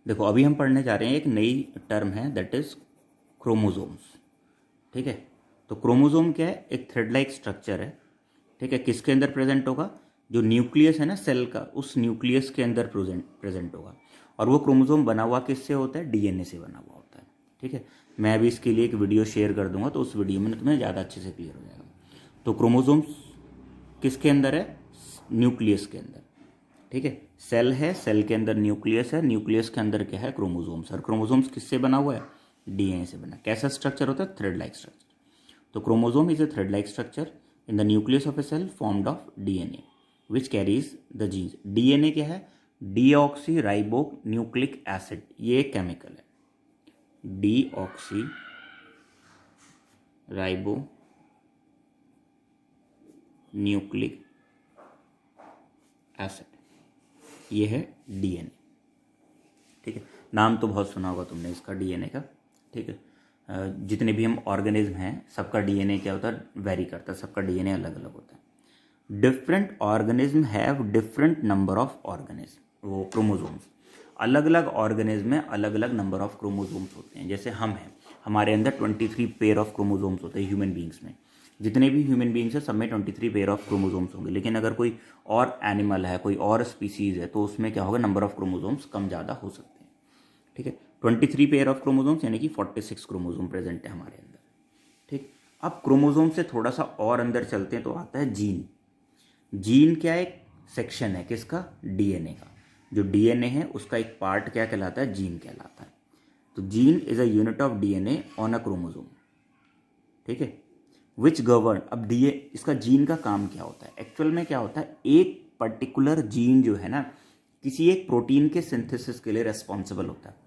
देखो अभी हम पढ़ने जा रहे हैं, एक नई टर्म है दैट इज क्रोमोसोम्स। ठीक है, तो क्रोमोसोम क्या है? एक थ्रेड लाइक स्ट्रक्चर है। ठीक है, किसके अंदर प्रेजेंट होगा? जो न्यूक्लियस है ना सेल का, उस न्यूक्लियस के अंदर प्रेजेंट होगा। और वो क्रोमोसोम बना हुआ किससे होता है? डीएनए से बना हुआ होता है। ठीक है, मैं अभी इसके लिए एक वीडियो शेयर कर दूंगा, तो उस वीडियो में तुम्हें ज़्यादा अच्छे से क्लियर हो जाएगा। तो क्रोमोसोम्स किसके अंदर है? न्यूक्लियस के अंदर। ठीक है, सेल है, सेल के अंदर न्यूक्लियस है, न्यूक्लियस के अंदर क्या है? क्रोमोसोम्स। और क्रोमोसोम्स किससे बना हुआ है? डीएनए से बना। कैसा स्ट्रक्चर होता है? Thread like structure. तो chromosome is a thread like structure in the nucleus of a cell formed of DNA which carries the genes. DNA क्या है? डीऑक्सी राइबो न्यूक्लिक एसिड, ये केमिकल है। डीऑक्सी राइबो न्यूक्लिक एसिड, ये है DNA. ठीक है, नाम तो बहुत सुना होगा तुमने इसका, डीएनए का। ठीक है, जितने भी हम ऑर्गेनिज्म हैं सबका डीएनए क्या होता है? वेरी करता है, सबका डीएनए अलग अलग होता है। Different organism have different number of organism, वो क्रोमोसोम्स। अलग अलग ऑर्गेनिज्म में अलग अलग नंबर ऑफ क्रोमोसोम्स होते हैं। जैसे हम हैं, हमारे अंदर 23 पेयर ऑफ क्रोमोसोम्स होते हैं ह्यूमन बींग्स में। जितने भी ह्यूमन बींग्स हैं सब में 23 पेयर ऑफ क्रोमोसोम्स होंगे। लेकिन अगर कोई और एनिमल है, कोई और स्पीसीज है, तो उसमें क्या होगा? नंबर ऑफ क्रोमोसोम्स कम ज़्यादा हो सकते हैं। ठीक है, 23 पेयर ऑफ क्रोमोसोम्स यानी कि 46 क्रोमोसोम प्रेजेंट है हमारे अंदर। ठीक, अब क्रोमोसोम से थोड़ा सा और अंदर चलते हैं तो आता है जीन। जीन क्या एक सेक्शन है किसका? डीएनए का। जो डीएनए है उसका एक पार्ट क्या कहलाता है? जीन कहलाता है। तो gene is a unit of DNA on a chromosome. ठीक है, विच गवर्न। अब डीए, इसका जीन का काम क्या होता है? एक्चुअल में क्या होता है? एक पर्टिकुलर जीन जो है ना, किसी एक प्रोटीन के सिंथेसिस के लिए रेस्पॉन्सिबल होता है।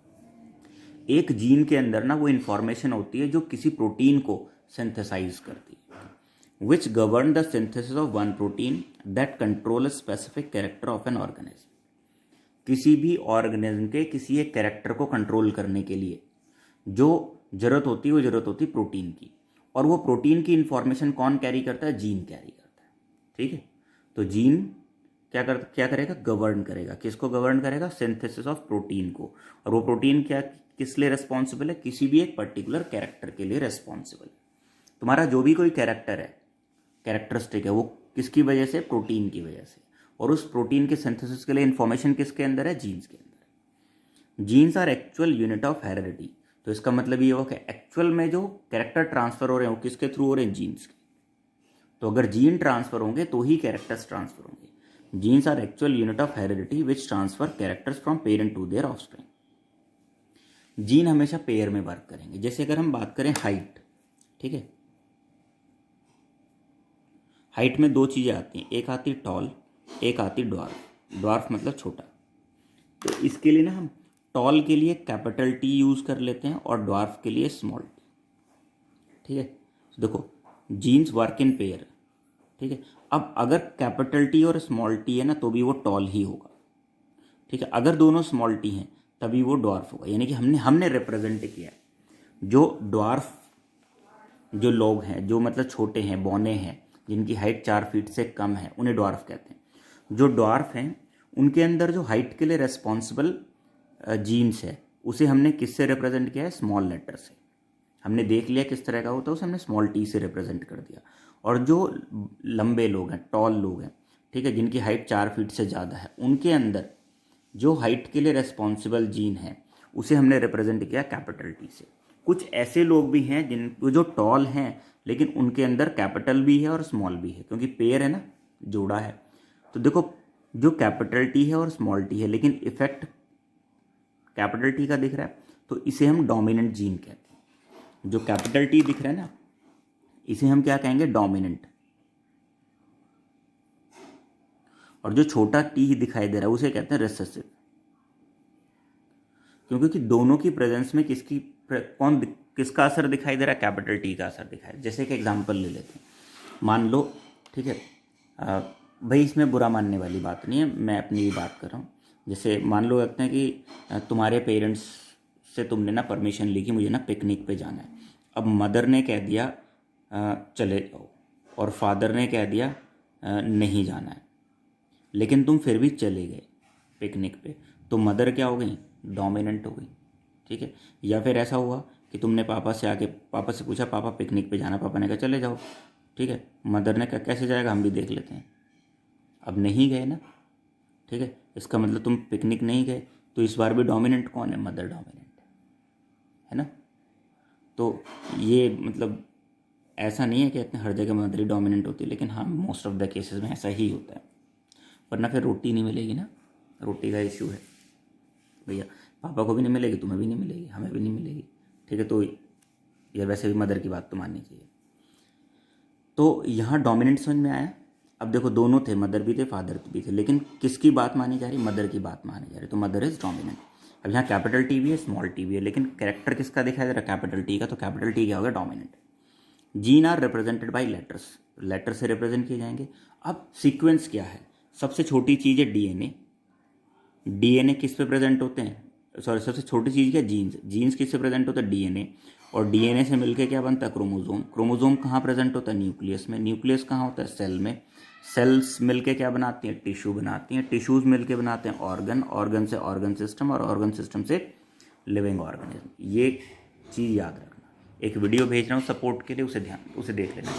एक जीन के अंदर ना वो इंफॉर्मेशन होती है जो किसी प्रोटीन को सिंथेसाइज करती है। Which govern the synthesis of one protein that control a specific character of an organism. किसी भी ऑर्गेनिज्म के किसी एक कैरेक्टर को कंट्रोल करने के लिए जो जरूरत होती है, वो जरूरत होती है प्रोटीन की। और वो प्रोटीन की इंफॉर्मेशन कौन कैरी करता है? जीन कैरी करता है। ठीक है, तो जीन क्या करेगा? गवर्न करेगा। किसको गवर्न करेगा? सिंथेसिस ऑफ प्रोटीन को। और वो प्रोटीन क्या, किस लिए रेस्पॉन्सिबल है? किसी भी एक पर्टिकुलर कैरेक्टर के लिए रेस्पॉन्सिबल है। तुम्हारा जो भी कोई कैरेक्टर है, कैरेक्टरिस्टिक है, वो किसकी वजह से? प्रोटीन की वजह से। और उस प्रोटीन के सिंथेसिस के लिए इंफॉर्मेशन किसके अंदर है? जीन्स के अंदर। Genes are actual unit of heredity. तो इसका मतलब ये होगा कि एक्चुअल में जो कैरेक्टर ट्रांसफर हो रहे हैं वो किसके थ्रू हो रहे हैं? जीन्स के। तो अगर जीन ट्रांसफर होंगे तो ही कैरेक्टर्स ट्रांसफर होंगे। Genes are actual unit of heredity which transfer characters from parent to their offspring. Gene हमेशा पेयर में वर्क करेंगे। जैसे अगर हम बात करें हाइट, ठीक है, हाइट में दो चीज़ें आती हैं, एक आती टॉल, एक आती ड्वार्फ। ड्वार्फ मतलब छोटा। तो इसके लिए ना हम टॉल के लिए कैपिटल टी यूज़ कर लेते हैं और ड्वार्फ के लिए स्मॉल टी। ठीक है, तो देखो जीन्स वर्क इन पेयर। ठीक है, अब अगर कैपिटल टी और स्मॉल टी है ना तो भी वो टॉल ही होगा। ठीक है, अगर दोनों स्मॉल टी हैं तभी वो ड्वार्फ होगा। यानी कि हमने रिप्रेजेंट किया है जो ड्वार्फ, जो लोग हैं, जो मतलब छोटे हैं, बौने हैं, जिनकी हाइट 4 फीट से कम है, उन्हें ड्वार्फ कहते हैं। जो ड्वार्फ हैं उनके अंदर जो हाइट के लिए रेस्पॉन्सिबल जीन्स है उसे हमने किससे रिप्रेजेंट किया है? स्मॉल लेटर से। हमने देख लिया किस तरह का होता है, उसे हमने स्मॉल टी से रिप्रेजेंट कर दिया। और जो लंबे लोग हैं, टॉल लोग हैं, ठीक है, जिनकी हाइट 4 फीट से ज़्यादा है, उनके अंदर जो हाइट के लिए रेस्पॉन्सिबल जीन है उसे हमने रिप्रेजेंट किया कैपिटल टी से। कुछ ऐसे लोग भी हैं जिन जो टॉल हैं लेकिन उनके अंदर कैपिटल भी है और स्मॉल भी है, क्योंकि पेयर है ना, जोड़ा है। तो देखो जो कैपिटल टी है और स्मॉल टी है लेकिन इफेक्ट कैपिटल टी का दिख रहा है, तो इसे हम डोमिनेंट जीन कहते हैं। जो कैपिटल टी दिख रहा है ना, इसे हम क्या कहेंगे? डोमिनेंट। और जो छोटा टी ही दिखाई दे रहा है उसे कहते हैं रिसेसिव। क्योंकि दोनों की प्रेजेंस में किसका असर दिखाई दे रहा है? कैपिटल टी का असर दिखाई दे रहा है। जैसे एक एग्जांपल ले लेते हैं, मान लो, ठीक है, भाई इसमें बुरा मानने वाली बात नहीं है, मैं अपनी ही बात कर रहा हूँ। जैसे मान लो रखते हैं कि तुम्हारे पेरेंट्स से तुमने ना परमिशन ली कि मुझे ना पिकनिक पे जाना है। अब मदर ने कह दिया चले जाओ, और फादर ने कह दिया नहीं जाना है, लेकिन तुम फिर भी चले गए पिकनिक पे। तो मदर क्या हो गई? डोमिनेंट हो गई, ठीक है। या फिर ऐसा हुआ कि तुमने पापा से पूछा पापा पिकनिक पे जाना, पापा ने कहा चले जाओ, ठीक है। मदर ने कहा कैसे जाएगा, हम भी देख लेते हैं। अब नहीं गए ना, ठीक है, इसका मतलब तुम पिकनिक नहीं गए, तो इस बार भी डोमिनेंट कौन है, मदर डोमिनेंट है ना। तो ये मतलब ऐसा नहीं है कि इतने हर जगह मदर ही डोमिनेंट होती है, लेकिन हाँ मोस्ट ऑफ द केसेस में ऐसा ही होता है, वरना फिर रोटी नहीं मिलेगी ना, रोटी का इश्यू है भैया। पापा को भी नहीं मिलेगी, तुम्हें भी नहीं मिलेगी, हमें भी नहीं मिलेगी, ठीक है। तो ये वैसे भी मदर की बात तो माननी चाहिए। तो यहाँ डोमिनेंट समझ में आया। अब देखो दोनों थे, मदर भी थे फादर भी थे, लेकिन किसकी बात मानी जा रही, मदर की बात मानी जा रही, तो मदर इज डोमिनेंट। अब यहाँ कैपिटल टी भी है, स्मॉल टी भी है, लेकिन कैरेक्टर किसका दिखाई दे रहा है, कैपिटल टी का, तो कैपिटल टी क्या होगा, dominant. Gene are represented by letters, letter से रिप्रेजेंट किए जाएंगे। अब सीक्वेंस क्या है, सबसे छोटी चीज़ है डीएनए। डीएनए किस पे प्रेजेंट होते हैं, सॉरी सबसे छोटी चीज़ क्या, जीन्स। जीन्स किससे प्रेजेंट होता है, डीएनए। और डीएनए से मिलके क्या बनता है, क्रोमोजोम। क्रोमोजोम कहाँ प्रेजेंट होता है, न्यूक्लियस में। न्यूक्लियस कहाँ होता है, सेल में। सेल्स मिलके क्या बनाती हैं, टिश्यू बनाती हैं। टिश्यूज मिलके बनाते हैं ऑर्गन। ऑर्गन से ऑर्गन सिस्टम, और ऑर्गन सिस्टम से लिविंग ऑर्गेनिज्म। ये चीज़ याद रखना। एक वीडियो भेज रहा हूँ सपोर्ट के लिए, उसे देख लेना।